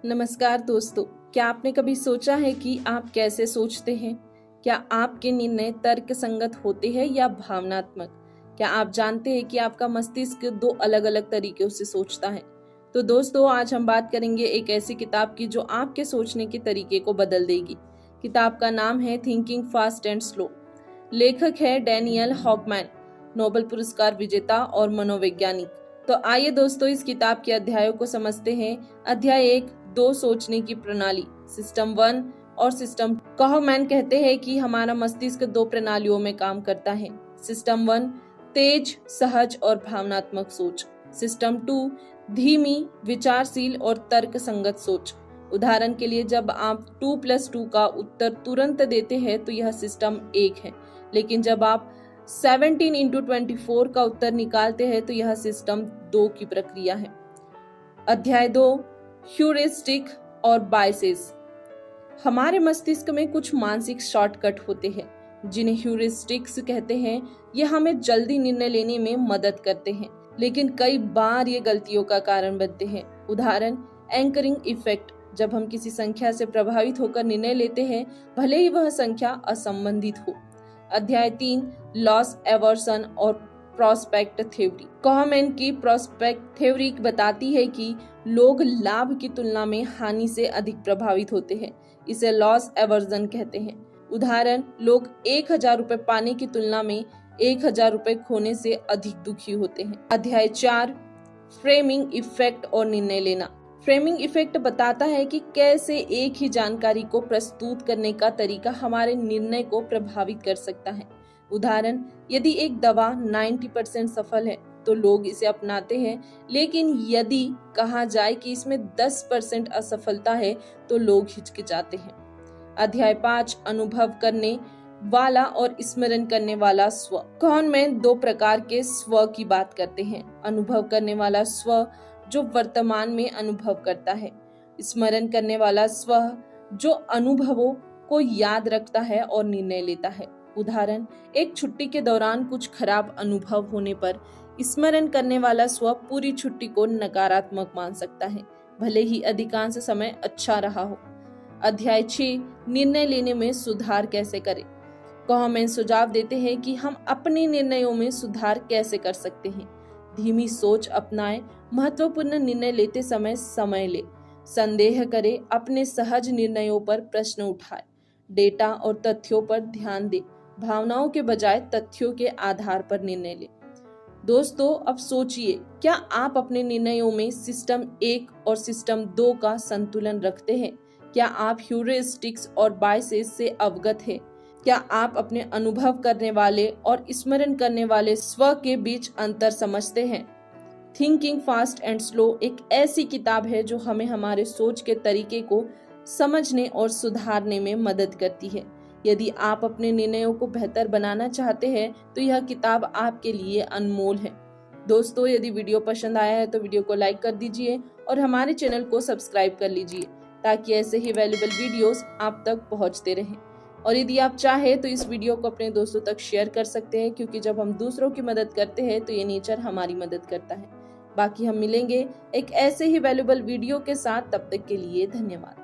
नमस्कार दोस्तों, क्या आपने कभी सोचा है कि आप कैसे सोचते हैं? क्या आपके निर्णय तर्क संगत होते हैं या भावनात्मक? क्या आप जानते हैं कि आपका मस्तिष्क दो अलग-अलग तरीकों से सोचता है? तो दोस्तों, आज हम बात करेंगे एक ऐसी किताब की जो आपके सोचने के तरीके को बदल देगी। किताब का नाम है थिंकिंग फास्ट एंड स्लो। लेखक है डैनियल हॉकमैन, नोबेल पुरस्कार विजेता और मनोवैज्ञानिक। तो आइए दोस्तों, इस किताब के अध्यायों को समझते हैं। अध्याय 1, दो सोचने की प्रणाली, सिस्टम 1 और सिस्टम। कहमैन कहते हैं कि हमारा मस्तिष्क दो प्रणालियों में काम करता है। सिस्टम 1 तेज, सहज और भावनात्मक सोच। सिस्टम 2 धीमी, विचारशील और तर्क संगत सोच। उदाहरण के लिए, जब आप 2+2 का उत्तर तुरंत देते हैं तो यह सिस्टम 1 है, लेकिन जब आप 17 × 24 का उत्तर निकालते हैं तो यह सिस्टम 2 की प्रक्रिया है। अध्याय 2 ह्यूरिस्टिक और बायसेस। हमारे मस्तिष्क में कुछ मानसिक शॉर्टकट होते हैं जिन्हें ह्यूरिस्टिक्स कहते हैं। ये हमें जल्दी निर्णय लेने में मदद करते हैं, लेकिन कई बार ये गलतियों का कारण बनते हैं। उदाहरण, एंकरिंग इफेक्ट। जब हम किसी संख्या से प्रभावित होकर निर्णय लेते हैं, भले ही वह संख्या असंबंधित हो। अध्याय 3 लॉस एवर्सन और प्रोस्पेक्ट थ्योरी। कहमैन की प्रोस्पेक्ट थ्योरी बताती है कि लोग लाभ की तुलना में हानि से अधिक प्रभावित होते हैं। इसे लॉस एवर्जन कहते हैं। उदाहरण, लोग 1000 रुपए पाने की तुलना में 1000 रुपए खोने से अधिक दुखी होते हैं। अध्याय 4 फ्रेमिंग इफेक्ट और निर्णय लेना। फ्रेमिंग इफेक्ट बताता है कि कैसे एक ही जानकारी को प्रस्तुत करने का तरीका हमारे निर्णय को प्रभावित कर सकता है। उदाहरण, यदि एक दवा 90% सफल है तो लोग इसे अपनाते हैं, लेकिन यदि कहा जाए कि इसमें 10% असफलता है तो लोग हिचकिचाते हैं। अध्याय 5 अनुभव करने वाला और स्मरण करने वाला स्व। कहमैन दो प्रकार के स्व की बात करते हैं। अनुभव करने वाला स्व जो वर्तमान में अनुभव करता है। स्मरण करने वाला स्व जो अनुभवों को याद रखता है और निर्णय लेता है। उदाहरण, एक छुट्टी के दौरान कुछ खराब अनुभव होने पर स्मरण करने वाला स्व पूरी छुट्टी को नकारात्मक मान सकता है, भले ही अधिकांश समय अच्छा रहा हो। अध्याय 6 निर्णय लेने में सुधार कैसे करें। कहमैन सुझाव देते हैं कि हम अपने निर्णयों में सुधार कैसे कर सकते हैं। धीमी सोच अपनाएं, महत्वपूर्ण निर्णय लेते समय ले, संदेह करें, अपने सहज निर्णयों पर प्रश्न उठाएं, डेटा और तथ्यों पर ध्यान दें, भावनाओं के बजाय तथ्यों के आधार पर निर्णय लें। दोस्तों, अब सोचिए, क्या आप अपने निर्णयों में सिस्टम 1 और सिस्टम 2 का संतुलन रखते हैं? क्या आप ह्यूरिस्टिक्स और बायसेस से अवगत हैं? क्या आप अपने अनुभव करने वाले और स्मरण करने वाले स्व के बीच अंतर समझते हैं? थिंकिंग फास्ट एंड स्लो एक ऐसी किताब है जो हमें हमारे सोच के तरीके को समझने और सुधारने में मदद करती है। यदि आप अपने निर्णयों को बेहतर बनाना चाहते हैं तो यह किताब आपके लिए अनमोल है। दोस्तों, यदि वीडियो पसंद आया है तो वीडियो को लाइक कर दीजिए और हमारे चैनल को सब्सक्राइब कर लीजिए ताकि ऐसे ही वैल्यूएबल वीडियोस आप तक पहुंचते रहें। और यदि आप चाहें तो इस वीडियो को अपने दोस्तों तक शेयर कर सकते हैं, क्योंकि जब हम दूसरों की मदद करते हैं तो ये नेचर हमारी मदद करता है। बाकी हम मिलेंगे एक ऐसे ही वैल्यूएबल वीडियो के साथ। तब तक के लिए धन्यवाद।